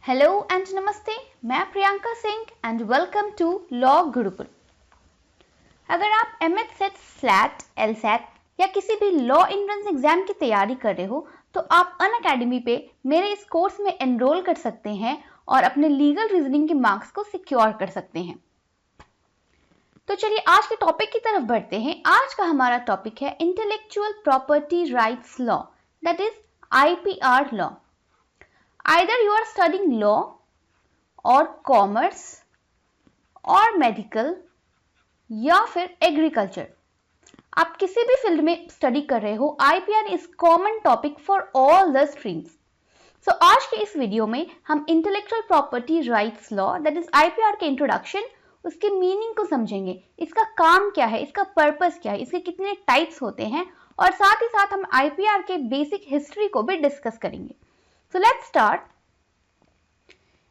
Hello and नमस्ते, मैं Priyanka Singh and welcome to law Gurukul. अगर आप एमएच सेट, स्लैट, एलसैट या किसी भी लॉ एंट्रेंस एग्जाम की तैयारी कर रहे हो तो आप अनअकैडमी पे मेरे इस कोर्स में एनरोल कर सकते हैं और अपने लीगल रीजनिंग के मार्क्स को सिक्योर कर सकते हैं। तो चलिए आज के टॉपिक की तरफ बढ़ते हैं। आज का हमारा टॉपिक है intellectual property rights law, that is IPR law. Either you are studying law or commerce or medical या फिर एग्रीकल्चर, आप किसी भी फील्ड में स्टडी कर रहे हो, IPR is common topic for all the streams. So आज के इस वीडियो में हम intellectual property rights law that is IPR के इंट्रोडक्शन, उसके मीनिंग को समझेंगे, इसका काम क्या है, इसका पर्पस क्या है, इसके कितने टाइप्स होते हैं और साथ ही साथ हम आईपीआर के बेसिक हिस्ट्री को भी डिस्कस करेंगे। So let's start.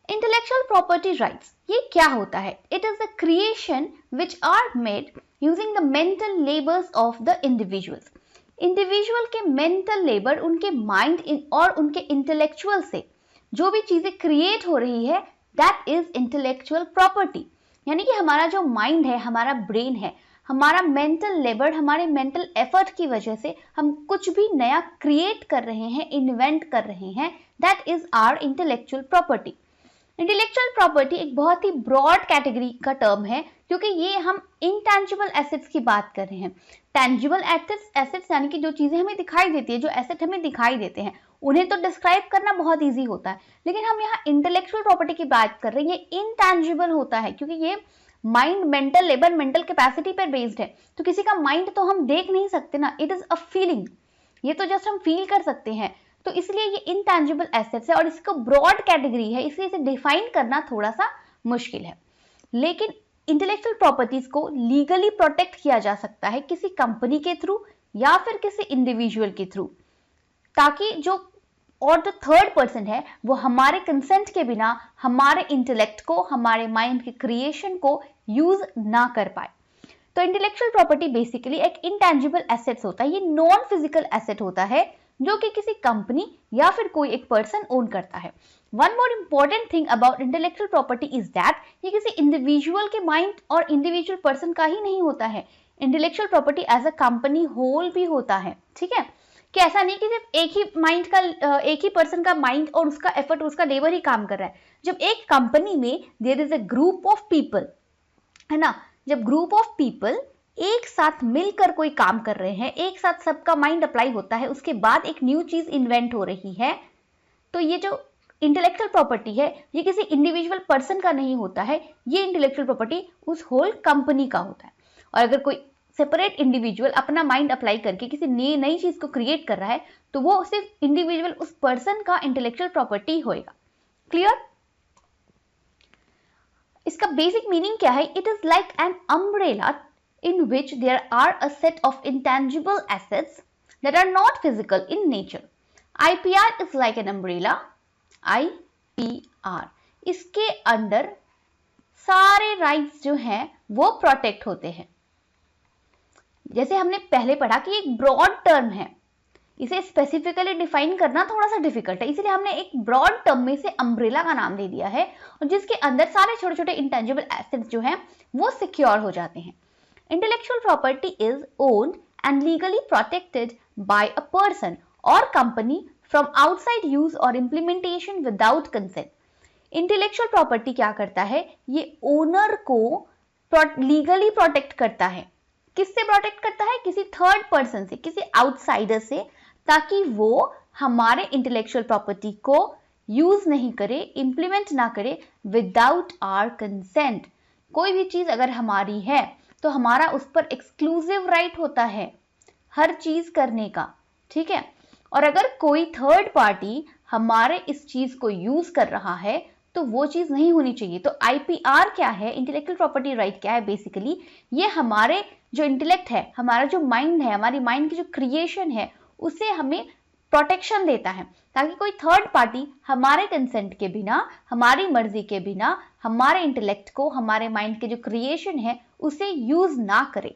Intellectual property rights, ये क्या होता है? It is the creation which are made using the mental labors of the individuals. Individual के mental labor, उनके mind और उनके intellectual से जो भी चीजें create हो रही है, that is intellectual property. यानी कि हमारा जो mind है, हमारा brain है, हमारा मेंटल लेबर, हमारे मेंटल एफर्ट की वजह से हम कुछ भी नया क्रिएट कर रहे हैं, इन्वेंट कर रहे हैं, that is our intellectual property. Intellectual property एक बहुत ही ब्रॉड कैटेगरी का टर्म है क्योंकि ये हम इनटैंजिबल एसेट्स की बात कर रहे हैं। टैंजिबल एसेट्स यानी कि जो चीजें हमें दिखाई देती है, जो एसेट हमें दिखाई देते हैं, उन्हें तो डिस्क्राइब करना बहुत ईजी होता है, लेकिन हम यहाँ इंटेलेक्चुअल प्रॉपर्टी की बात कर रहे हैं, ये इनटैंजिबल होता है क्योंकि ये mind, mental labour, mental capacity पर बेस्ड है। तो किसी का माइंड तो हम देख नहीं सकते ना, इट इज अ फीलिंग, ये तो जस्ट हम फील कर सकते हैं। तो इसलिए ये इनटैंजिबल एसेट्स है और इसको ब्रॉड कैटेगरी है, इसलिए इसे डिफाइन करना थोड़ा सा मुश्किल है। लेकिन इंटेलेक्चुअल प्रॉपर्टीज को लीगली प्रोटेक्ट किया जा सकता है किसी कंपनी के थ्रू या फिर किसी इंडिविजुअल के थ्रू, ताकि जो और जो थर्ड पर्सन है वो हमारे कंसेंट के बिना हमारे इंटेलेक्ट को, हमारे माइंड के क्रिएशन को यूज ना कर पाए। तो इंटेलेक्चुअल प्रॉपर्टी बेसिकली एक इंटैंजिबल एसेट्स होता है, ये नॉन फिजिकल एसेट होता है जो कि किसी कंपनी या फिर कोई एक पर्सन ओन करता है। One more important thing about intellectual property is that ये किसी इंडिविजुअल के माइंड और इंडिविजुअल पर्सन का ही नहीं होता है, intellectual property as a company whole भी होता है। ठीक है, कि ऐसा नहीं कि सिर्फ एक ही माइंड का, एक ही पर्सन का माइंड और उसका एफर्ट, उसका लेबर ही काम कर रहा है। जब एक कंपनी में there is a group of people, है ना, जब ग्रुप ऑफ पीपल एक साथ मिलकर कोई काम कर रहे हैं, एक साथ सबका माइंड अप्लाई होता है, उसके बाद एक न्यू चीज इन्वेंट हो रही है, तो ये जो इंटेलेक्चुअल प्रॉपर्टी है ये किसी इंडिविजुअल पर्सन का नहीं होता है, ये इंटेलेक्चुअल प्रॉपर्टी उस होल कंपनी का होता है। और अगर कोई सेपरेट इंडिविजुअल अपना माइंड अप्लाई करके किसी नई चीज को क्रिएट कर रहा है तो वो सिर्फ इंडिविजुअल उस पर्सन का इंटेलेक्चुअल प्रॉपर्टी होएगा। क्लियर? इसका बेसिक मीनिंग क्या है? It is like an umbrella in which there are a set of intangible assets that are not physical in nature. IPR is like an umbrella. IPR, इसके अंदर सारे rights जो हैं वो प्रोटेक्ट होते हैं। जैसे हमने पहले पढ़ा कि एक ब्रॉड टर्म है, इसे स्पेसिफिकली डिफाइन करना थोड़ा सा डिफिकल्ट है, इसलिए हमने एक ब्रॉड टर्म में से अम्ब्रेला का नाम दे दिया है और जिसके अंदर सारे छोटे छोटे इंटेंजिबल एसेट्स जो हैं वो सिक्योर हो जाते हैं। Intellectual property is owned and legally protected by a person or company from outside use or implementation without consent. Intellectual property क्या करता है? ये ओनर को लीगली प्रोटेक्ट करता है। किससे प्रोटेक्ट करता है? किसी थर्ड पर्सन से, किसी आउटसाइडर से, ताकि वो हमारे इंटेलेक्चुअल प्रॉपर्टी को यूज नहीं करे, इंप्लीमेंट ना करे विदाउट आवर कंसेंट। कोई भी चीज अगर हमारी है तो हमारा उस पर एक्सक्लूसिव राइट होता है हर चीज करने का। ठीक है, और अगर कोई थर्ड पार्टी हमारे इस चीज को यूज कर रहा है तो वो चीज नहीं होनी चाहिए। तो आईपीआर क्या है, इंटेलेक्चुअल प्रॉपर्टी राइट क्या है? बेसिकली ये हमारे जो इंटेलेक्ट है, हमारा जो माइंड है, हमारी माइंड की जो क्रिएशन है, उसे हमें प्रोटेक्शन देता है ताकि कोई थर्ड पार्टी हमारे कंसेंट के बिना, हमारी मर्जी के बिना हमारे इंटेलेक्ट को, हमारे माइंड के जो क्रिएशन है उसे यूज ना करे।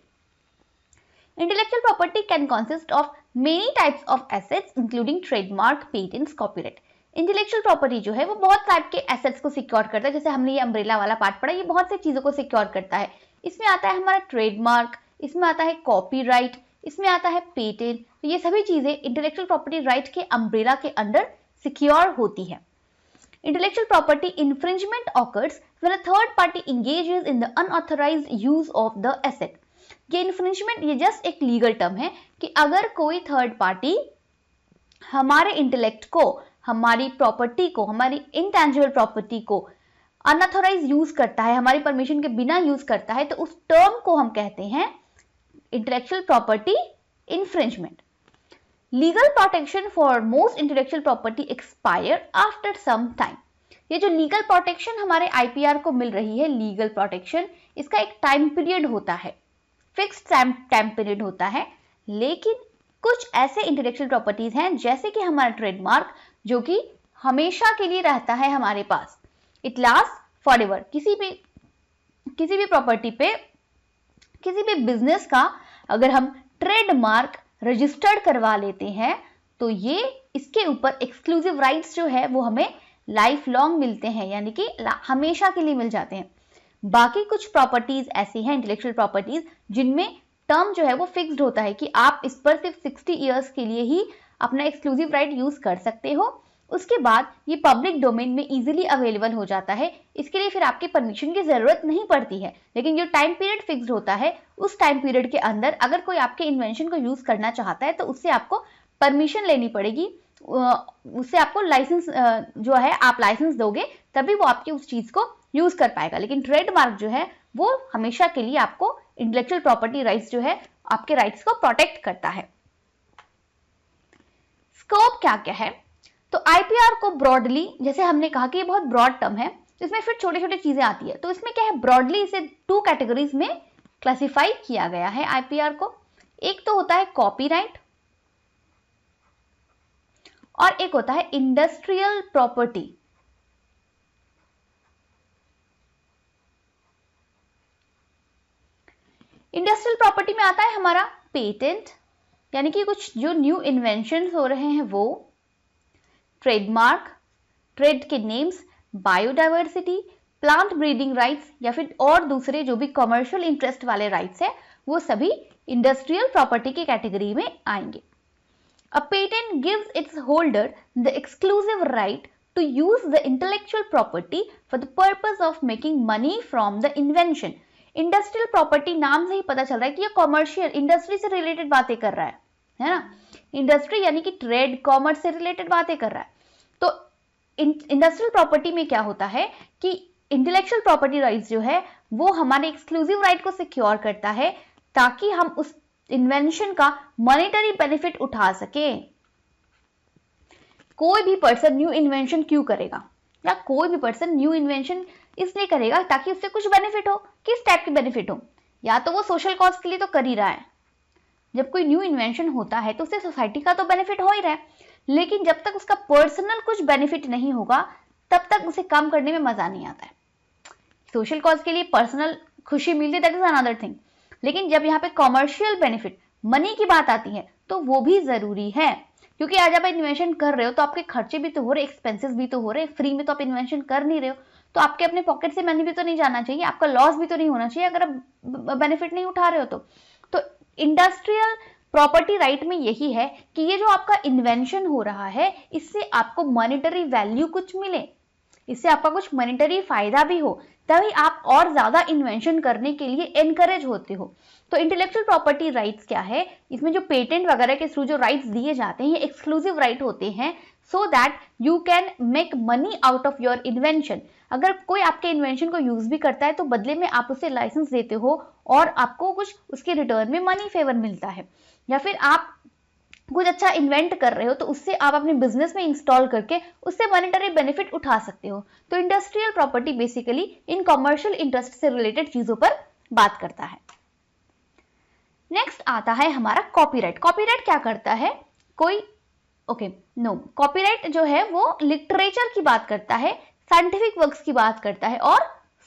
Intellectual property can consist of many types of assets including trademark, patents, copyright. Intellectual property जो है वो बहुत टाइप के एसेट्स को सिक्योर करता है, जैसे हमने ये अम्ब्रेला वाला पार्ट पढ़ा, ये बहुत सी चीजों को सिक्योर करता है। इसमें आता है हमारा ट्रेडमार्क, इसमें आता है कॉपीराइट, इसमें आता है पेटेंट। तो ये सभी चीजें इंटेलेक्चुअल प्रॉपर्टी राइट के अम्ब्रेला के अंडर सिक्योर होती है। Intellectual property infringement occurs when a third party engages in the unauthorized use of the asset. ये infringement ये जस्ट एक लीगल टर्म है कि अगर कोई थर्ड पार्टी हमारे इंटेलेक्ट को, हमारी प्रॉपर्टी को, हमारी इंटेंजिबल प्रॉपर्टी को अनऑथोराइज यूज करता है, हमारी परमिशन के बिना यूज करता है, तो उस टर्म को हम कहते हैं intellectual property infringement. Legal protection for most intellectual property expire after some time. ये जो लीगल प्रोटेक्शन हमारे आईपीआर को मिल रही है, लीगल प्रोटेक्शन, इसका एक टाइम पीरियड होता है, फिक्स्ड टाइम पीरियड होता है। लेकिन कुछ ऐसे इंटेलेक्चुअल प्रॉपर्टीज हैं जैसे कि हमारा ट्रेडमार्क, जो कि हमेशा के लिए रहता है हमारे पास, इट लास्ट फॉरएवर। किसी भी प्रॉपर्टी पे, किसी भी बिजनेस का अगर हम ट्रेडमार्क रजिस्टर्ड करवा लेते हैं तो ये इसके ऊपर एक्सक्लूसिव राइट्स जो है वो हमें लाइफ लॉन्ग मिलते हैं, यानी कि हमेशा के लिए मिल जाते हैं। बाकी कुछ प्रॉपर्टीज ऐसी हैं, इंटेलेक्चुअल प्रॉपर्टीज, जिनमें टर्म जो है वो फिक्स्ड होता है कि आप इस पर सिर्फ 60 इयर्स के लिए ही अपना एक्सक्लूसिव राइट यूज कर सकते हो। उसके बाद ये पब्लिक डोमेन में इजीली अवेलेबल हो जाता है, इसके लिए फिर आपकी परमिशन की जरूरत नहीं पड़ती है। लेकिन जो टाइम पीरियड फिक्स्ड होता है, उस टाइम पीरियड के अंदर अगर कोई आपके इन्वेंशन को यूज करना चाहता है तो उससे आपको परमिशन लेनी पड़ेगी, उससे आपको लाइसेंस जो है, आप लाइसेंस दोगे तभी वो आपकी उस चीज को यूज कर पाएगा। लेकिन ट्रेडमार्क जो है वो हमेशा के लिए आपको इंटेलेक्चुअल प्रॉपर्टी राइट्स जो है, आपके राइट्स को प्रोटेक्ट करता है। स्कोप क्या क्या है? तो आईपीआर को ब्रॉडली, जैसे हमने कहा कि ये बहुत ब्रॉड टर्म है, तो इसमें फिर छोटे छोटे चीजें आती है। तो इसमें क्या है, ब्रॉडली इसे 2 कैटेगरीज में क्लासिफाई किया गया है आईपीआर को। एक तो होता है कॉपीराइट और एक होता है इंडस्ट्रियल प्रॉपर्टी। इंडस्ट्रियल प्रॉपर्टी में आता है हमारा पेटेंट, यानी कि कुछ जो न्यू इन्वेंशन हो रहे हैं वो, ट्रेडमार्क, ट्रेड के names, biodiversity, plant breeding rights या फिर और दूसरे जो भी कमर्शियल इंटरेस्ट वाले राइट्स है, वो सभी इंडस्ट्रियल प्रॉपर्टी की कैटेगरी में आएंगे। A patent gives its holder the exclusive right to use the intellectual property for the purpose of making money from the invention. Industrial property नाम से ही पता चल रहा है कि ये कॉमर्शियल, इंडस्ट्री से रिलेटेड बातें कर रहा है ना। इंडस्ट्री यानी कि ट्रेड, कॉमर्स से रिलेटेड बातें कर रहा है। तो इंडस्ट्रियल प्रॉपर्टी में क्या होता है कि इंटेलेक्चुअल प्रॉपर्टी राइट्स जो है वो हमारे एक्सक्लूसिव राइट को सिक्योर करता है ताकि हम उस इन्वेंशन का मॉनेटरी बेनिफिट उठा सके। कोई भी पर्सन न्यू इन्वेंशन क्यों करेगा, या कोई भी पर्सन न्यू इन्वेंशन इसलिए करेगा ताकि उससे कुछ बेनिफिट हो। किस टाइप के बेनिफिट हो? या तो वो सोशल कॉज के लिए तो कर ही रहा है, जब कोई न्यू इन्वेंशन होता है तो उससे सोसाइटी का तो बेनिफिट हो ही रहा है, लेकिन जब तक उसका पर्सनल कुछ बेनिफिट नहीं होगा तब तक उसे काम करने में मजा नहीं आता है। सोशल कॉज के लिए पर्सनल खुशी मिलती है, दैट इज अनदर थिंग, लेकिन जब यहाँ पे कॉमर्शियल बेनिफिट, मनी की बात आती है तो वो भी जरूरी है, क्योंकि आज आप इन्वेंशन कर रहे हो तो आपके खर्चे भी तो हो रहे, एक्सपेंसेस भी तो हो रहे, फ्री में तो आप इन्वेंशन कर नहीं रहे हो, तो आपके अपने पॉकेट से मनी भी तो नहीं जाना चाहिए, आपका लॉस भी तो नहीं होना चाहिए अगर आप बेनिफिट नहीं उठा रहे हो तो इंडस्ट्रियल प्रॉपर्टी राइट में यही है कि ये जो आपका इन्वेंशन हो रहा है इससे आपको मॉनेटरी वैल्यू कुछ मिले, इससे आपका कुछ मॉनेटरी फायदा भी हो, तभी आप और ज्यादा इन्वेंशन करने के लिए एनकरेज होते हो। तो इंटेलेक्चुअल प्रॉपर्टी राइट्स क्या है, इसमें जो पेटेंट वगैरह के थ्रू जो राइट्स दिए जाते हैं ये एक्सक्लूसिव राइट होते हैं, so that you can make money out of your invention. अगर कोई आपके इन्वेंशन को यूज भी करता है तो बदले में आप उसे लाइसेंस देते हो और आपको कुछ उसके रिटर्न में मनी फेवर मिलता है, या फिर आप कुछ अच्छा इन्वेंट कर रहे हो तो उससे आप अपने बिजनेस में इंस्टॉल करके उससे मॉनेटरी बेनिफिट उठा सकते हो। तो industrial property basically in commercial interest से रिलेटेड चीजों पर बात करता है। नेक्स्ट आता है हमारा कॉपीराइट। कॉपीराइट क्या करता है, कॉपीराइट जो है वो लिटरेचर की बात करता है, साइंटिफिक वर्क्स की बात करता है और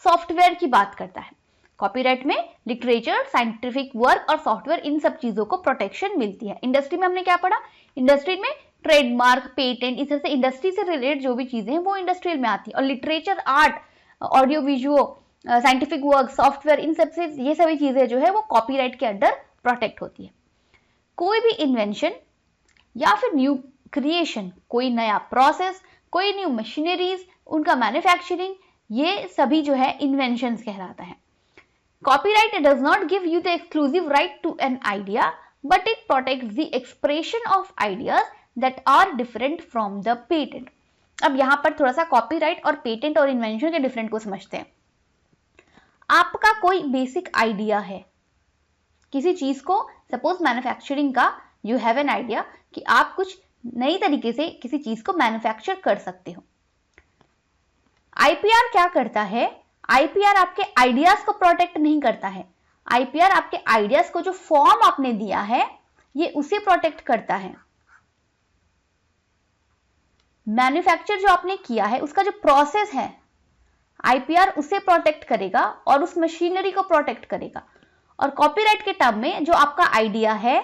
सॉफ्टवेयर की बात करता है। कॉपीराइट में लिटरेचर, साइंटिफिक वर्क और सॉफ्टवेयर, इन सब चीजों को प्रोटेक्शन मिलती है। इंडस्ट्री में हमने क्या पढ़ा, इंडस्ट्री में ट्रेडमार्क, पेटेंट, इस तरह से इंडस्ट्री से रिलेटेड जो भी चीजें हैं वो इंडस्ट्रियल में आती है। और literature, art, audio visual, scientific work, software, इन सब से ये सभी चीजें जो है वो कॉपीराइट के अंडर प्रोटेक्ट होती है। कोई भी इन्वेंशन या फिर न्यू क्रिएशन, कोई नया प्रोसेस, कोई न्यू मशीनरीज, उनका मैन्युफैक्चरिंग, ये सभी जो है इन्वेंशंस कहलाता है। Copyright does not give you the exclusive right to an idea, but it protects the expression of ideas that are different from the patent. अब यहाँ पर थोड़ा सा कॉपीराइट और पेटेंट और इन्वेंशन के डिफरेंट को समझते हैं। आपका कोई बेसिक आइडिया है किसी चीज को, सपोज मैन्युफैक्चरिंग का, यू हैव एन आइडिया कि आप कुछ नई तरीके से किसी चीज को मैन्युफैक्चर कर सकते हो। आईपीआर क्या करता है? आईपीआर आपके आइडियाज को प्रोटेक्ट नहीं करता है। आईपीआर आपके आइडियाज को, जो फॉर्म आपने दिया है, ये उसे प्रोटेक्ट करता है। मैन्युफैक्चर जो आपने किया है उसका जो प्रोसेस है, आईपीआर उसे प्रोटेक्ट करेगा और उस मशीनरी को प्रोटेक्ट करेगा। और कॉपीराइट के टर्म में जो आपका आइडिया है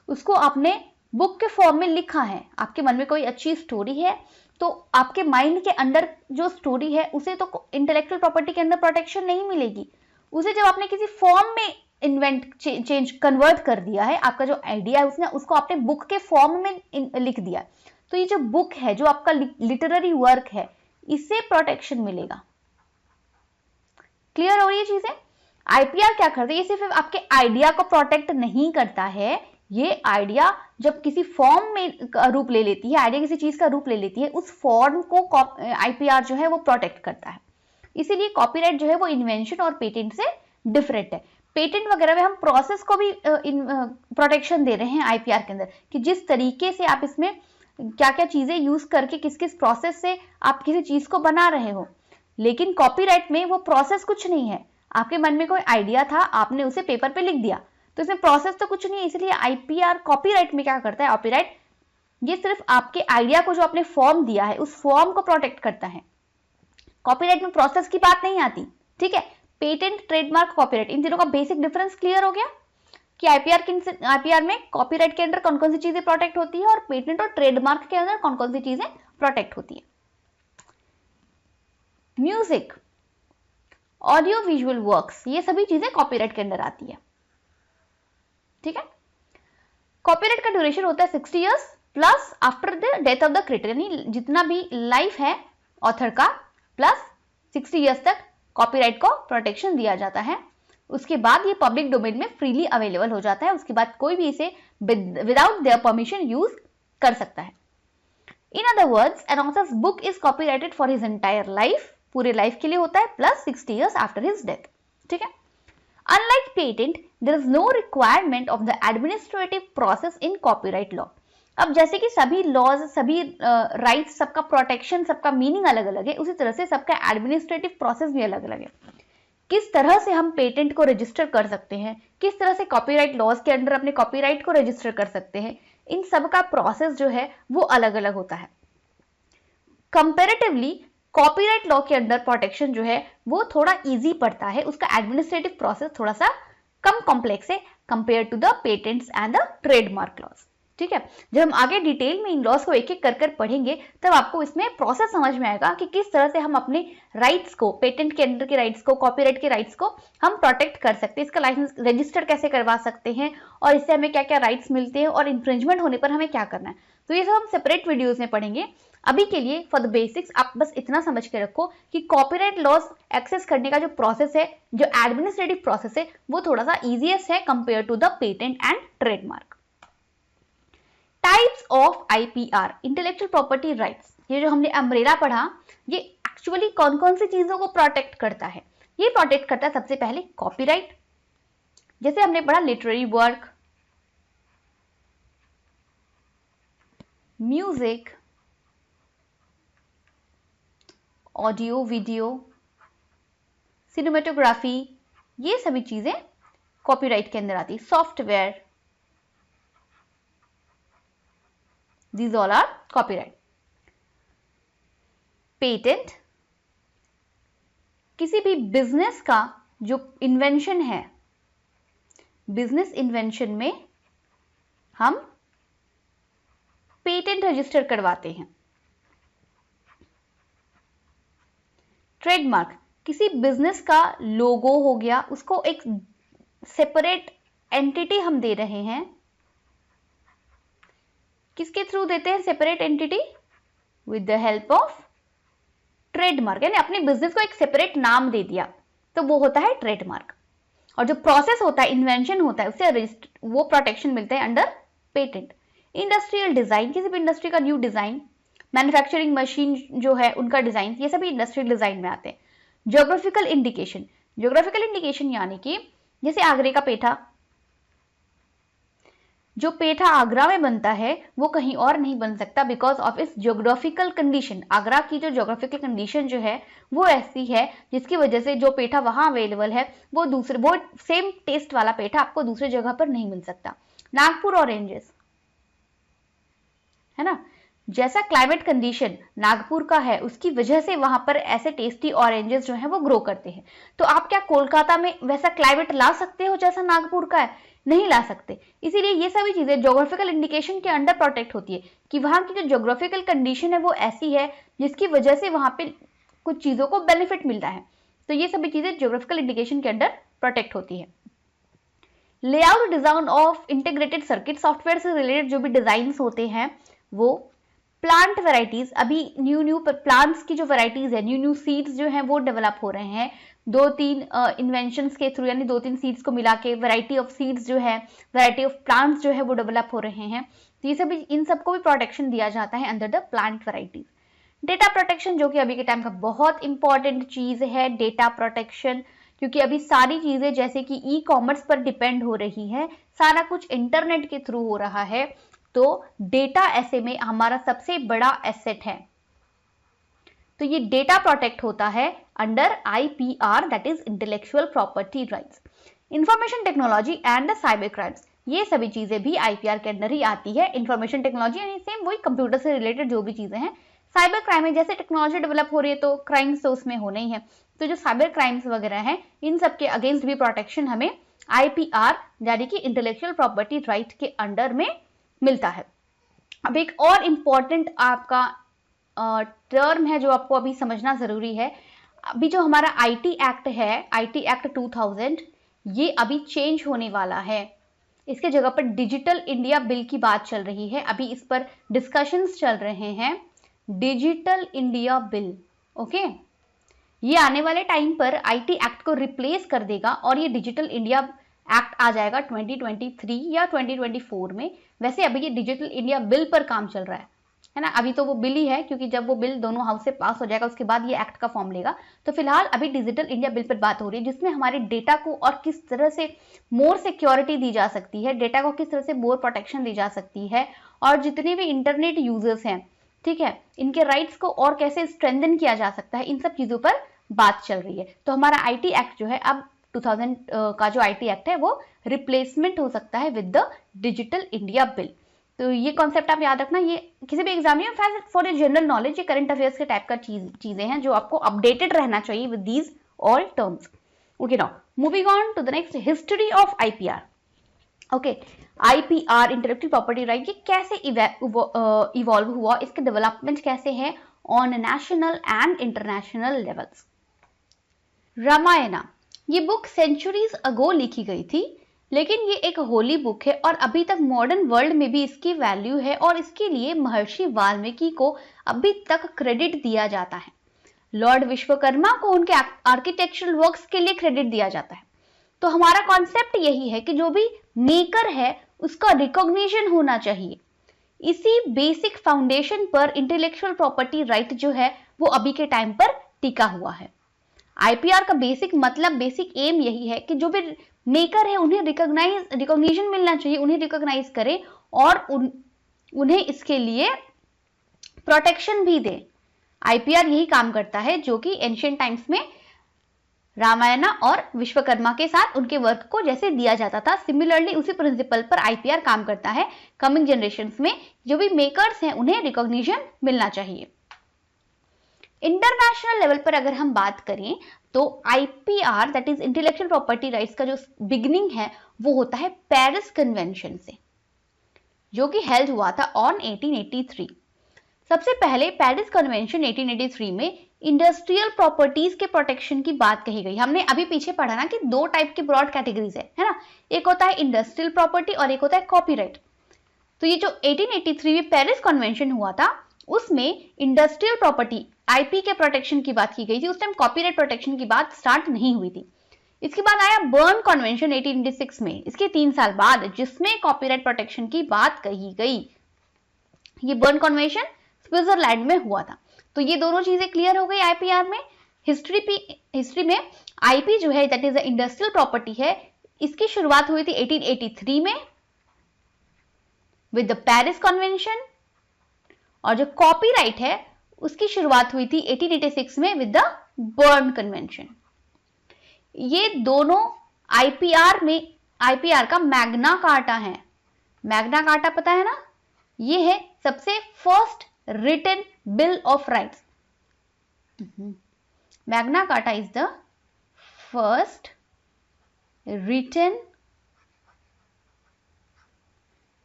उसको आपने बुक के फॉर्म में लिखा है, आपके मन में कोई अच्छी स्टोरी है तो आपके माइंड के अंदर जो स्टोरी है उसे तो इंटेलेक्चुअल प्रॉपर्टी के अंदर प्रोटेक्शन नहीं मिलेगी। उसे जब आपने किसी फॉर्म में इन्वेंट चेंज कन्वर्ट कर दिया है, आपका जो आइडिया है उसने उसको आपने बुक के फॉर्म में लिख दिया, तो ये जो बुक है, जो आपका लिटरेरी वर्क है, इससे प्रोटेक्शन मिलेगा। क्लियर हो रही है चीजें? आईपीआर क्या करता है? ये सिर्फ आपके आइडिया को प्रोटेक्ट नहीं करता है, ये आइडिया जब किसी फॉर्म में रूप ले लेती है, आइडिया किसी चीज का रूप ले लेती है, उस फॉर्म को आईपीआर जो है वो प्रोटेक्ट करता है। इसीलिए कॉपीराइट जो है वो इन्वेंशन और पेटेंट से डिफरेंट है। पेटेंट वगैरह में हम प्रोसेस को भी प्रोटेक्शन दे रहे हैं आईपीआर के अंदर, कि जिस तरीके से आप इसमें क्या क्या चीजें यूज करके किस किस प्रोसेस से आप किसी चीज को बना रहे हो। लेकिन कॉपीराइट में वो प्रोसेस कुछ नहीं है। आपके मन में कोई आइडिया था, आपने उसे पेपर पे लिख दिया, तो इसमें प्रोसेस तो कुछ नहीं है। इसलिए आईपीआर कॉपीराइट में क्या करता है? कॉपीराइट ये सिर्फ आपके आइडिया को, जो आपने फॉर्म दिया है, उस फॉर्म को प्रोटेक्ट करता है। कॉपीराइट में प्रोसेस की बात नहीं आती। ठीक है, पेटेंट, ट्रेडमार्क, कॉपीराइट, इन तीनों का बेसिक डिफरेंस क्लियर हो गया कि आईपीआर में कॉपीराइट के अंदर कौन कौन सी चीजें प्रोटेक्ट होती है और पेटेंट और ट्रेडमार्क के अंदर कौन कौन सी चीजें प्रोटेक्ट होती है। म्यूजिक, ऑडियो विजुअल वर्क्स, ये सभी चीजें कॉपीराइट के अंदर आती है। ठीक है, कॉपीराइट का ड्यूरेशन होता है 60 years plus after the death of the creator, यानी जितना भी लाइफ है ऑथर का प्लस 60 इयर्स तक कॉपीराइट को प्रोटेक्शन दिया जाता है। उसके बाद ये पब्लिक डोमेन में फ्रीली अवेलेबल हो जाता है। उसके बाद कोई भी इसे विदाउट देयर परमिशन यूज कर सकता है। In other words, an author's book is copyrighted for his entire life, पूरे लाइफ के लिए होता है, plus 60 years after his death. ठीक है, Unlike patent, there is no requirement of the administrative process in copyright law. अब जैसे कि सभी लॉज, सभी राइट्स, सबका प्रोटेक्शन, सबका मीनिंग अलग अलग है, उसी तरह से सबका एडमिनिस्ट्रेटिव प्रोसेस भी अलग अलग है। किस तरह से हम पेटेंट को रजिस्टर कर सकते हैं, किस तरह से कॉपीराइट लॉज के अंदर अपने कॉपीराइट को रजिस्टर कर सकते हैं, इन सब का प्रोसेस जो है वो अलग अलग होता है। कंपेरेटिवली कॉपीराइट लॉ के अंदर प्रोटेक्शन जो है वो थोड़ा इजी पड़ता है, उसका एडमिनिस्ट्रेटिव प्रोसेस थोड़ा सा कम कॉम्प्लेक्स है compare to the patents and the trademark laws. ठीक है, जब हम आगे डिटेल में इन लॉज को एक एक कर कर पढ़ेंगे तब आपको इसमें प्रोसेस समझ में आएगा कि किस तरह से हम अपने राइट्स को, पेटेंट के अंदर के राइट्स को, कॉपीराइट के राइट्स को हम प्रोटेक्ट कर सकते हैं, इसका लाइसेंस रजिस्टर कैसे करवा सकते हैं और इससे हमें क्या क्या राइट्स मिलते हैं और इन्फ्रिंजमेंट होने पर हमें क्या करना है। तो ये सब हम सेपरेट वीडियोज में पढ़ेंगे। अभी के लिए फॉर द बेसिक्स आप बस इतना समझ के रखो कि कॉपीराइट लॉज एक्सेस करने का जो प्रोसेस है, जो एडमिनिस्ट्रेटिव प्रोसेस है, वो थोड़ा सा इजीएस्ट है compare to the patent and trademark. Types of IPR, intellectual property rights, ये जो हमने अम्ब्रेला पढ़ा, ये एक्चुअली कौन कौन सी चीजों को प्रोटेक्ट करता है? ये प्रोटेक्ट करता है सबसे पहले कॉपीराइट, जैसे हमने पढ़ा literary work, music, audio video, cinematography, ये सभी चीजें कॉपीराइट के अंदर आती है। Software, these all are copyright. Patent, किसी भी बिजनेस का जो इन्वेंशन है, बिजनेस इन्वेंशन में हम पेटेंट रजिस्टर करवाते हैं। ट्रेडमार्क किसी बिजनेस का लोगो हो गया, उसको एक सेपरेट एंटिटी हम दे रहे हैं। किसके थ्रू देते हैं separate entity? With the help of trademark, यानी अपने बिजनेस को एक सेपरेट नाम दे दिया तो वो होता है ट्रेडमार्क। और जो प्रोसेस होता है, इन्वेंशन होता है, उससे वो प्रोटेक्शन मिलता है अंडर पेटेंट। इंडस्ट्रियल डिजाइन, किसी भी इंडस्ट्री का न्यू डिजाइन, मैन्युफैक्चरिंग मशीन जो है उनका डिजाइन, ये सभी इंडस्ट्रियल डिजाइन में आते हैं। ज्योग्राफिकल इंडिकेशन, ज्योग्राफिकल इंडिकेशन यानी कि जैसे आगरे का पेठा, जो पेठा आगरा में बनता है वो कहीं और नहीं बन सकता बिकॉज ऑफ इस ज्योग्राफिकल कंडीशन। आगरा की जो ज्योग्राफिकल कंडीशन जो है वो ऐसी है जिसकी वजह से जो पेठा वहां अवेलेबल है वो सेम टेस्ट वाला पेठा आपको दूसरी जगह पर नहीं मिल सकता। नागपुर ऑरेंजेस है ना, जैसा क्लाइमेट कंडीशन नागपुर का है उसकी वजह से वहां पर ऐसे टेस्टी ऑरेंजेस जो है वो ग्रो करते हैं। तो आप क्या कोलकाता में वैसा क्लाइमेट ला सकते हो जैसा नागपुर का है? नहीं ला सकते। इसीलिए ये सभी चीजें ज्योग्राफिकल इंडिकेशन के अंडर प्रोटेक्ट होती है कि वहां की जो ज्योग्राफिकल कंडीशन है वो ऐसी है जिसकी वजह से वहां पे कुछ चीजों को बेनिफिट मिलता है। तो ये सभी चीजें ज्योग्राफिकल इंडिकेशन के अंडर प्रोटेक्ट होती है। Layout design of integrated circuit, software से रिलेटेड जो भी डिजाइन होते हैं वो। प्लांट वेराइटीज, अभी न्यू प्लांट्स की जो वेराइटीज है, न्यू सीड्स जो हैं वो डेवलप हो रहे हैं 2-3 इन्वेंशंस के थ्रू, यानी 2-3 सीड्स को मिला के वैरायटी ऑफ सीड्स जो है, वैरायटी ऑफ प्लांट्स जो है वो डेवलप हो रहे हैं। तो ये सभी, इन सबको भी प्रोटेक्शन दिया जाता है under the plant varieties. Data protection जो कि अभी के टाइम का बहुत इंपॉर्टेंट चीज है, डेटा प्रोटेक्शन, क्योंकि अभी सारी चीजें जैसे कि ई कॉमर्स पर डिपेंड हो रही है, सारा कुछ इंटरनेट के थ्रू हो रहा है, तो डेटा ऐसे में हमारा सबसे बड़ा एसेट है। तो ये डेटा प्रोटेक्ट होता है under IPR, that is intellectual property rights. Information technology and cyber crimes, ये सभी चीजें भी IPR के अंदर ही आती है। इंफॉर्मेशन टेक्नोलॉजी यानी सेम वही कंप्यूटर से रिलेटेड जो भी चीजें हैं। साइबर क्राइम में जैसे टेक्नोलॉजी डेवलप हो रही है तो क्राइम्स तो उसमें होने ही है, तो जो साइबर क्राइम्स वगैरह हैं इन सब के अगेंस्ट भी प्रोटेक्शन हमें IPR यानी कि इंटेलेक्चुअल प्रॉपर्टी राइट के अंडर में मिलता है। अब एक और इंपॉर्टेंट आपका टर्म है जो आपको अभी समझना जरूरी है। अभी जो हमारा IT एक्ट है, IT एक्ट 2000, ये अभी चेंज होने वाला है। इसके जगह पर डिजिटल इंडिया बिल की बात चल रही है, अभी इस पर डिस्कशंस चल रहे हैं। डिजिटल इंडिया बिल, ओके, ये आने वाले टाइम पर IT एक्ट को रिप्लेस कर देगा और ये डिजिटल इंडिया एक्ट आ जाएगा 2023 या 2024 में। वैसे अभी ये डिजिटल इंडिया बिल पर काम चल रहा है ना, अभी तो वो बिल ही है क्योंकि जब वो बिल दोनों हाउस से पास हो जाएगा उसके बाद ये एक्ट का फॉर्म लेगा। तो फिलहाल अभी डिजिटल इंडिया बिल पर बात हो रही है जिसमें हमारे डेटा को और किस तरह से मोर सिक्योरिटी दी जा सकती है, डेटा को किस तरह से मोर प्रोटेक्शन दी जा सकती है, और जितने भी इंटरनेट यूजर्स हैं, ठीक है, इनके राइट्स को और कैसे स्ट्रेंथन किया जा सकता है, इन सब चीजों पर बात चल रही है। तो हमारा IT एक्ट जो है अब 2000 का जो IT एक्ट है वो रिप्लेसमेंट हो सकता है with the digital India bill. तो ये कॉन्सेप्ट आप याद रखना, ये किसी भी एग्जाम में फॉर ए जनरल नॉलेज, ये करंट अफेयर्स के टाइप का चीजें हैं जो आपको अपडेटेड रहना चाहिए with these all terms. Okay, now moving on to the next, history of IPR। Okay, IPR intellectual property right, ये कैसे इवॉल्व हुआ, इसके डेवलपमेंट कैसे है on national and international levels. Ramayana, ये बुक सेंचुरीज अगो लिखी गई थी, लेकिन ये एक होली बुक है और अभी तक मॉडर्न वर्ल्ड में भी इसकी वैल्यू है और इसके लिए महर्षि वाल्मीकि को अभी तक क्रेडिट दिया जाता है। लॉर्ड विश्वकर्मा को उनके आर्किटेक्चरल वर्क्स के लिए क्रेडिट दिया जाता है। तो हमारा कॉन्सेप्ट यही है कि जो भी मेकर है उसका रिकॉग्निशन होना चाहिए। इसी बेसिक फाउंडेशन पर इंटेलेक्चुअल प्रॉपर्टी राइट जो है वो अभी के टाइम पर टिका हुआ है। IPR का बेसिक मतलब, बेसिक एम यही है कि जो भी मेकर है उन्हें रिकॉग्निशन मिलना चाहिए, उन्हें रिकॉग्नाइज करें और उन्हें इसके लिए प्रोटेक्शन भी दे। IPR यही काम करता है जो कि एंशिएंट टाइम्स में रामायणा और विश्वकर्मा के साथ उनके वर्क को जैसे दिया जाता था, सिमिलरली उसी प्रिंसिपल पर IPR काम करता है। कमिंग जनरेशंस में जो भी मेकर्स हैं उन्हें रिकॉग्निशन मिलना चाहिए। इंटरनेशनल लेवल पर अगर हम बात करें तो IPR that is intellectual property rights का जो बिगिनिंग है वो होता है पेरिस कन्वेंशन से। जो कि हेल्ड हुआ था ऑन 1883। सबसे पहले पेरिस कन्वेंशन 1883 में इंडस्ट्रियल प्रॉपर्टीज के प्रोटेक्शन की बात कही गई। हमने अभी पीछे पढ़ा ना कि दो टाइप की ब्रॉड कैटेगरीज है ना, एक होता है इंडस्ट्रियल प्रॉपर्टी और एक होता है कॉपीराइट। तो ये जो 1883 में पेरिस कन्वेंशन हुआ था उसमें इंडस्ट्रियल प्रॉपर्टी आईपी के प्रोटेक्शन की बात की गई थी। उस टाइम कॉपीराइट प्रोटेक्शन की बात स्टार्ट नहीं हुई थी। इसके बाद आया बर्न कन्वेंशन 1886 में, इसके 3 साल बाद, जिसमें कॉपीराइट प्रोटेक्शन की बात कही गई। ये बर्न कन्वेंशन स्विट्जरलैंड में हुआ था। तो ये दोनों चीजें क्लियर हो गई आईपीआर में। हिस्ट्री में आईपी जो है दैट इज इंडस्ट्रियल प्रॉपर्टी है, इसकी शुरुआत हुई थी 1883 में विद द पेरिस कन्वेंशन, और जो कॉपीराइट है उसकी शुरुआत हुई थी 1886 में विद द बर्न कन्वेंशन। ये दोनों आईपीआर का मैग्ना कार्टा है। मैग्ना कार्टा पता है ना, ये है सबसे first written bill of rights. Magna Carta is the first written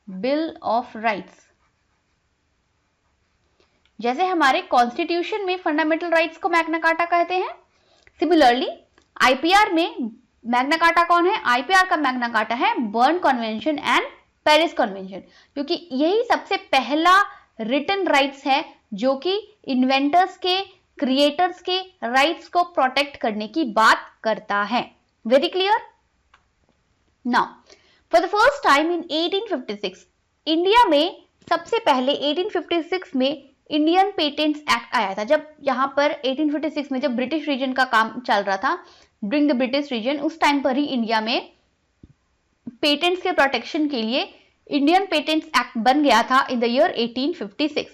bill of rights. जैसे हमारे कॉन्स्टिट्यूशन में फंडामेंटल राइट्स को मैग्ना कार्टा कहते हैं, सिमिलरली आईपीआर में मैग्ना कार्टा कौन है? आईपीआर का मैग्ना कार्टा है Berne convention and Paris convention, क्योंकि यही सबसे पहला रिटन राइट्स है जो कि इन्वेंटर्स के, क्रिएटर्स के राइट्स को प्रोटेक्ट करने की बात करता है। Very clear? Now for the first time in 1856 India में सबसे पहले 1856 में इंडियन पेटेंट्स एक्ट आया था। जब यहां पर 1856 में जब ब्रिटिश रीजन का काम चल रहा था, ड्यूरिंग द ब्रिटिश रीजन, उस टाइम पर ही इंडिया में पेटेंट्स के प्रोटेक्शन के लिए इंडियन पेटेंट्स एक्ट बन गया था in the year 1856।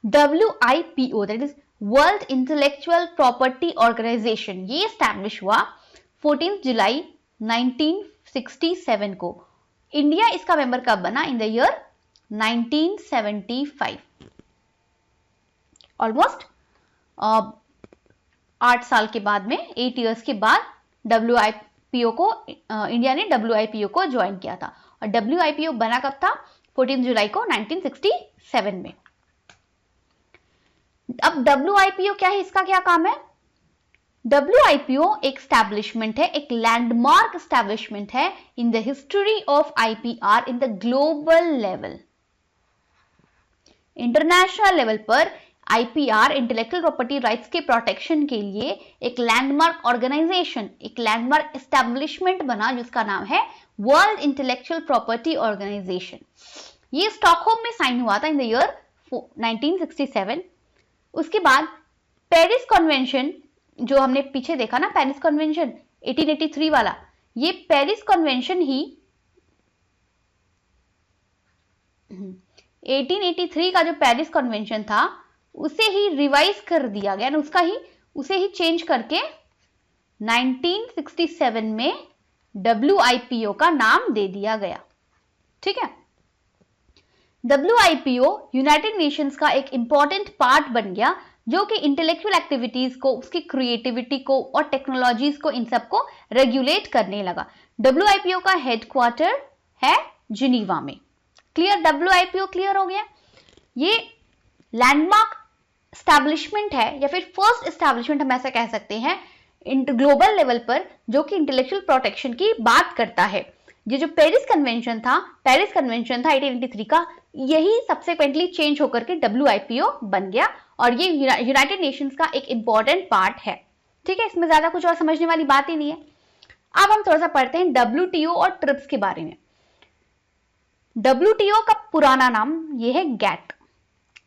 WIPO that is world intellectual property organisation, ये एस्टैब्लिश हुआ 14 जुलाई 1967 को। इंडिया इसका मेंबर कब बना? इन द ईयर 1975। ऑलमोस्ट 8 साल के बाद में, 8 इयर्स के बाद WIPO को, इंडिया ने WIPO को ज्वाइन किया था। और WIPO बना कब था? 14 जुलाई को 1967 में। अब WIPO क्या है, इसका क्या काम है? WIPO एक स्टैब्लिशमेंट है, एक लैंडमार्क स्टैब्लिशमेंट है in the history of IPR in the global level. International level पर IPR इंटेलेक्चुअल प्रॉपर्टी राइट्स के प्रोटेक्शन के लिए एक लैंडमार्क ऑर्गेनाइजेशन, एक लैंडमार्क एस्टैब्लिशमेंट बना जिसका नाम है वर्ल्ड इंटेलेक्चुअल प्रॉपर्टी ऑर्गेनाइजेशन। ये स्टॉकहोम में साइन हुआ था इन द ईयर 1967। उसके बाद पेरिस कन्वेंशन, जो हमने पीछे देखा ना, पेरिस कन्वेंशन 1883 वाला, ये पेरिस कन्वेंशन ही 1883 का जो पेरिस कन्वेंशन था उसे ही रिवाइज कर दिया गया, उसे ही चेंज करके 1967 में WIPO का नाम दे दिया गया। ठीक है, WIPO यूनाइटेड नेशंस का एक इंपॉर्टेंट पार्ट बन गया, जो कि इंटेलेक्चुअल एक्टिविटीज को, उसकी क्रिएटिविटी को और टेक्नोलॉजीज को, इन सबको रेगुलेट करने लगा। WIPO का हेडक्वार्टर है जिनीवा में। क्लियर? WIPO क्लियर हो गया। ये लैंडमार्क एस्टैब्लिशमेंट है, या फिर फर्स्ट एस्टैब्लिशमेंट हम ऐसा कह सकते हैं ग्लोबल लेवल पर, जो कि इंटेलेक्चुअल प्रोटेक्शन की बात करता है। ये जो पेरिस कन्वेंशन था 1883 का, यही सब्सिक्वेंटली चेंज होकर के WIPO बन गया, और ये यूनाइटेड नेशंस का एक इंपॉर्टेंट पार्ट है। ठीक है, इसमें ज्यादा कुछ और समझने वाली बात ही नहीं है। अब हम थोड़ा सा पढ़ते हैं WTO और ट्रिप्स के बारे में। WTO का पुराना नाम ये है GATT,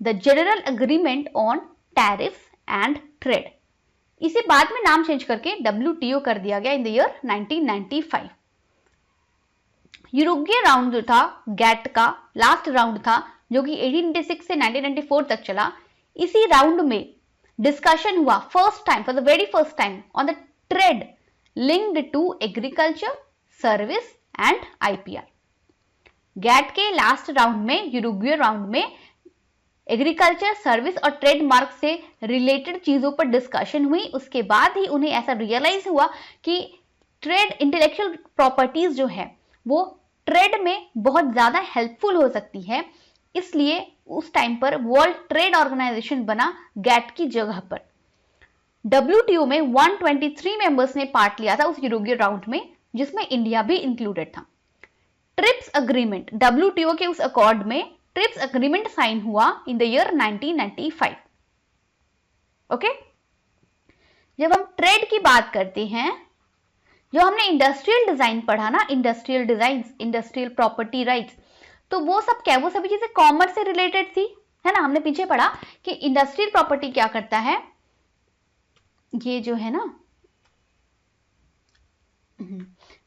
the general agreement on tariffs and trade. इसे बाद में नाम चेंज करके WTO कर दिया गया इन द ईयर 1995। यूरोपीय राउंड जो था GATT का, लास्ट राउंड था, जो कि 1896 से 1994 तक चला। इसी राउंड में डिस्कशन हुआ first time, for the very first time, on the trade linked to agriculture, service and IPR। GATT के लास्ट राउंड में, यूरोपीय राउंड में, एग्रीकल्चर, सर्विस और ट्रेडमार्क से रिलेटेड चीजों पर डिस्कशन हुई। उसके बाद ही उन्हें ऐसा रियलाइज हुआ कि ट्रेड, इंटेलेक्चुअल प्रॉपर्टीज जो है वो ट्रेड में बहुत ज्यादा हेल्पफुल हो सकती है, इसलिए उस टाइम पर वर्ल्ड ट्रेड ऑर्गेनाइजेशन बना गैट की जगह पर। WTO में 123 मेंबर्स ने पार्ट लिया था उस इनॉग्रेल राउंड में, जिसमें इंडिया भी इंक्लूडेड था। ट्रिप्स अग्रीमेंट, WTO के उस अकॉर्ड में ट्रिप्स अग्रीमेंट साइन हुआ इन द ईयर 1995। ओके, जब हम ट्रेड की बात करते हैं, जो हमने इंडस्ट्रियल डिजाइन पढ़ा ना, industrial design, industrial property rights, तो वो सब क्या, वो सभी चीजें कॉमर्स से रिलेटेड थी, है ना। हमने पीछे पढ़ा कि इंडस्ट्रियल प्रॉपर्टी क्या करता है, ये जो है ना,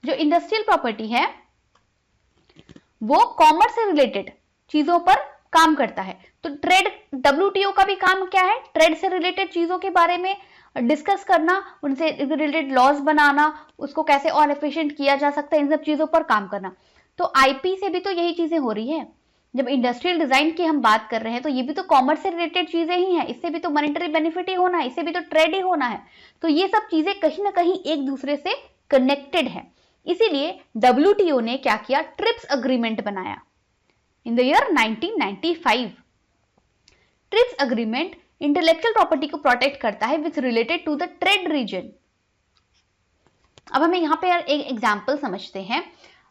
जो इंडस्ट्रियल प्रॉपर्टी है वो कॉमर्स से रिलेटेड चीजों पर काम करता है। तो ट्रेड, WTO का भी काम क्या है, ट्रेड से रिलेटेड चीजों के बारे में डिस्कस करना, उनसे रिलेटेड लॉज बनाना, उसको कैसे और एफिशिएंट किया जा सकता है, इन सब चीजों पर काम करना। तो IP से भी तो यही चीजें हो रही है। जब इंडस्ट्रियल डिजाइन की हम बात कर रहे हैं तो ये भी तो कॉमर्स से रिलेटेड चीजें ही हैं, इससे भी तो मॉनेटरी बेनिफिट ही होना है, इससे भी तो ट्रेड ही होना है। तो ये सब चीजें कहीं ना कहीं एक दूसरे से कनेक्टेड है। इसीलिए WTO ने क्या किया, ट्रिप्स अग्रीमेंट बनाया in the year 1995। TRIPS agreement intellectual property को प्रोटेक्ट करता है which related to the trade region. अब हमें यहां पे एक एग्जांपल समझते हैं।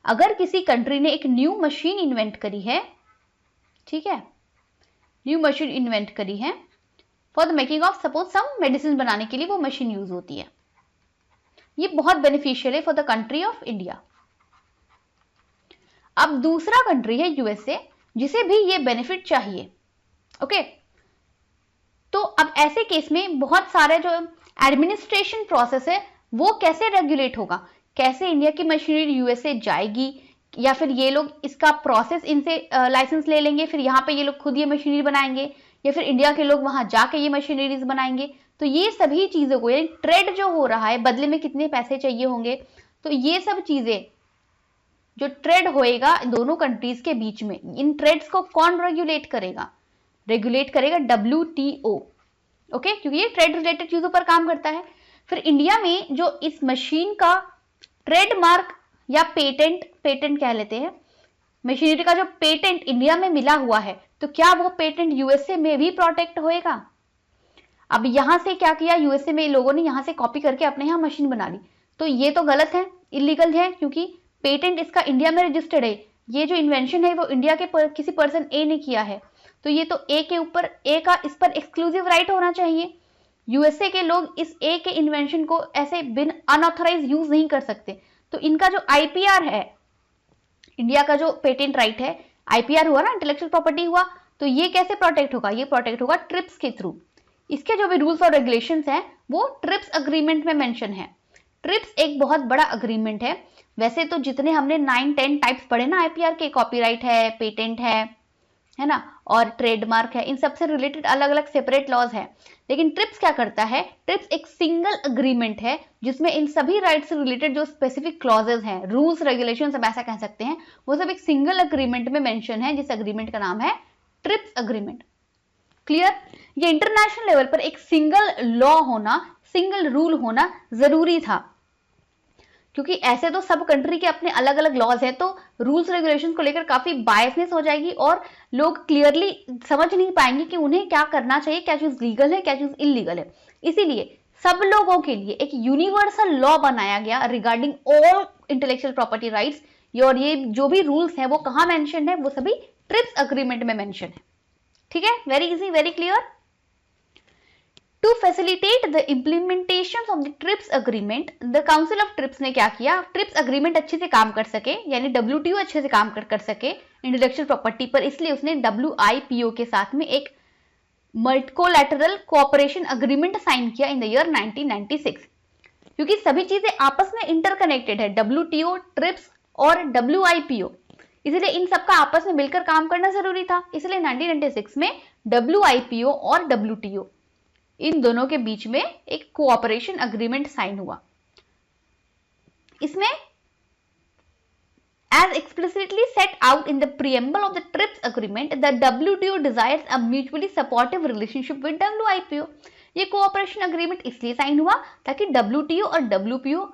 अगर किसी कंट्री ने एक न्यू मशीन इन्वेंट करी है, ठीक है, न्यू मशीन इन्वेंट करी है for the making of suppose some medicine बनाने के लिए वो मशीन यूज होती है, ये बहुत बेनिफिशियल है for the country of India. अब दूसरा कंट्री है USA, जिसे भी ये बेनिफिट चाहिए। ओके, तो अब ऐसे केस में बहुत सारे जो एडमिनिस्ट्रेशन प्रोसेस है वो कैसे रेगुलेट होगा, कैसे इंडिया की मशीनरी USA जाएगी, या फिर ये लोग इसका प्रोसेस इनसे लाइसेंस ले लेंगे, फिर यहाँ पे ये लोग खुद ये मशीनरी बनाएंगे, या फिर इंडिया के लोग वहां जाके ये मशीनरीज बनाएंगे। तो ये सभी चीजों को, यानी ट्रेड जो हो रहा है, बदले में कितने पैसे चाहिए होंगे, तो ये सब चीजें जो ट्रेड होएगा दोनों कंट्रीज के बीच में, इन ट्रेड्स को कौन रेगुलेट करेगा, रेगुलेट करेगा WTO। ओके, क्योंकि ये ट्रेड रिलेटेड चीजों पर काम करता है। फिर इंडिया में जो इस मशीन का ट्रेडमार्क या पेटेंट कह लेते हैं, मशीनरी का जो पेटेंट इंडिया में मिला हुआ है, तो क्या वो पेटेंट USA में भी प्रोटेक्ट होएगा। अब यहां से क्या किया, USA में लोगों ने यहां से कॉपी करके अपने यहां मशीन बना ली, तो ये तो गलत है, इलीगल है, क्योंकि पेटेंट इसका इंडिया में रजिस्टर्ड है। ये जो इन्वेंशन है वो इंडिया के किसी पर्सन A ने किया है, तो ये तो A के ऊपर, A का इस पर एक्सक्लूसिव राइट होना चाहिए। USA के लोग इस A के इन्वेंशन को ऐसे बिन अनऑथराइज यूज नहीं कर सकते। तो इनका जो IPR है, इंडिया का जो पेटेंट राइट है, IPR हुआ ना, इंटेलेक्चुअल प्रॉपर्टी हुआ, तो ये कैसे प्रोटेक्ट होगा, ये प्रोटेक्ट होगा ट्रिप्स के थ्रू। इसके जो भी रूल्स और रेगुलेशंस हैं वो ट्रिप्स अग्रीमेंट में मेंशन है। ट्रिप्स एक बहुत बड़ा अग्रीमेंट है। वैसे तो जितने हमने 9-10 टाइप्स पढ़े ना IPR के, कॉपीराइट है, पेटेंट है ना, और ट्रेडमार्क है, इन सबसे रिलेटेड अलग अलग सेपरेट लॉज है। लेकिन ट्रिप्स क्या करता है, ट्रिप्स एक सिंगल अग्रीमेंट है जिसमें इन सभी राइट से रिलेटेड जो स्पेसिफिक क्लॉजेज हैं, रूल्स रेगुलेशन, सब ऐसा कह सकते हैं, वो सब एक सिंगल अग्रीमेंट में मेंशन है, जिस अग्रीमेंट का नाम है ट्रिप्स अग्रीमेंट। क्लियर। ये इंटरनेशनल लेवल पर एक सिंगल लॉ होना, सिंगल रूल होना जरूरी था, क्योंकि ऐसे तो सब कंट्री के अपने अलग अलग लॉज हैं, तो रूल्स रेगुलेशंस को लेकर काफी बायसनेस हो जाएगी और लोग क्लियरली समझ नहीं पाएंगे कि उन्हें क्या करना चाहिए, क्या चीज लीगल है, क्या चीज इलीगल है। इसीलिए सब लोगों के लिए एक यूनिवर्सल लॉ बनाया गया regarding all intellectual property rights, और ये जो भी रूल्स हैं वो कहाँ मेंशन है, वो सभी ट्रिप्स अग्रीमेंट में मेंशन है। ठीक है, very easy, very clear. To facilitate the implementation of the TRIPS agreement, the council of TRIPS ने क्या किया, ट्रिप्स अग्रीमेंट अच्छे से काम कर सके, यानी WTO अच्छे से काम कर सके इंटेलेक्चुअल प्रॉपर्टी पर, इसलिए उसने WIPO के साथ में एक मल्टीकोलैटरल कोऑपरेशन अग्रीमेंट साइन किया इन द ईयर 1996। क्योंकि सभी चीजें आपस में इंटरकनेक्टेड है, WTO, ट्रिप्स और WIPO, इसलिए इन सबका आपस में मिलकर काम करना जरूरी था। इसलिए 1996 में WIPO और WTO इन दोनों के बीच में एक कोऑपरेशन अग्रीमेंट साइन हुआ। इसमें as explicitly set out in the preamble of the TRIPS agreement, the WTO desires a mutually supportive relationship with WIPO। ये कोऑपरेशन अग्रीमेंट इसलिए साइन हुआ ताकि WTO और WPO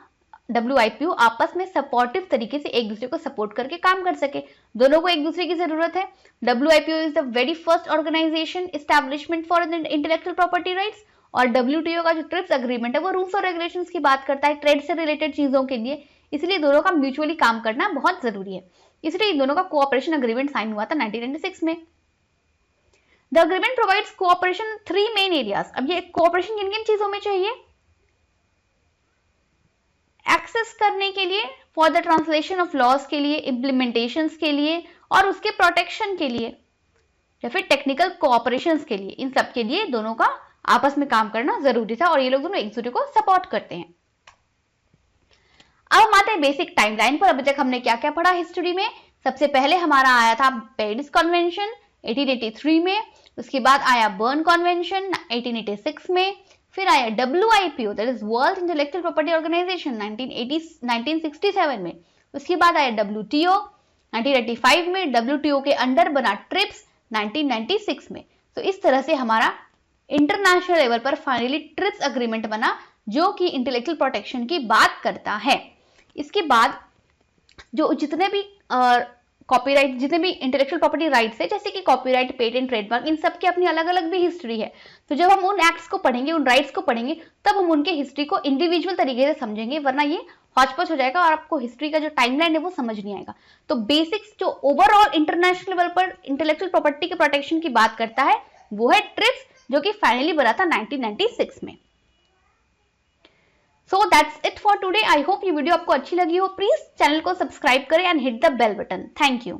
WIPO आपस में सपोर्टिव तरीके से एक दूसरे को सपोर्ट करके काम कर सके, दोनों को एक दूसरे की जरूरत है। WIPO is the very first organisation establishment for intellectual property rights, और WTO का जो ट्रिप्स अग्रीमेंट है वो रूल्स और रेगुलेशंस की बात करता है ट्रेड से रिलेटेड चीजों के लिए, इसलिए दोनों का म्यूचुअली काम करना बहुत जरूरी है। इसलिए इन दोनों का कोऑपरेशन अग्रीमेंट साइन हुआ था 1996 में। The agreement provides cooperation in 3 main areas. अब ये कोऑपरेशन किन किन चीजों में चाहिए? एक्सेस करने के लिए, for the translation of laws के लिए, इम्प्लीमेंटेशंस के लिए, और उसके प्रोटेक्शन के लिए, या फिर टेक्निकल कोऑपरेशंस के लिए। इन सब के लिए दोनों का आपस में काम करना जरूरी था और ये लोग दोनों एक दूसरे को सपोर्ट करते हैं। अब हम आते हैं बेसिक टाइमलाइन पर। अभी तक हमने क्या क्या पढ़ा हिस्ट्री में? सबसे पहले हमारा आया था पेरिस कन्वेंशन 1883 में, उसके बाद आया बर्न कन्वेंशन 1886 में, फिर आया WIPO that is world intellectual property organisation 1967 में, उसके बाद आया WTO 1985 में, WTO के अंडर बना ट्रिप्स 1996 में। तो इस तरह से हमारा इंटरनेशनल लेवल पर फाइनली ट्रिप्स अग्रीमेंट बना जो कि इंटेलेक्चुअल प्रोटेक्शन की बात करता है। इसके बाद जो जितने भी कॉपीराइट, जितने भी इंटेलेक्चुअल प्रॉपर्टी राइट्स है, जैसे कि कॉपीराइट, पेटेंट, ट्रेडमार्क, इन सब की अपनी अलग अलग भी हिस्ट्री है। तो जब हम उन एक्ट्स को पढ़ेंगे, उन राइट्स को पढ़ेंगे, तब हम उनके हिस्ट्री को इंडिविजुअल तरीके से समझेंगे, वरना ये हॉचपॉच हो जाएगा और आपको हिस्ट्री का जो टाइमलाइन है वो समझ नहीं आएगा। तो बेसिक्स जो ओवरऑल इंटरनेशनल लेवल पर इंटेलेक्चुअल प्रॉपर्टी के प्रोटेक्शन की बात करता है वो है ट्रिप्स, जो कि फाइनली बना था 1996 में। So that's it for today. I hope ये वीडियो आपको अच्छी लगी हो। प्लीज चैनल को सब्सक्राइब करें and hit the bell button. Thank you.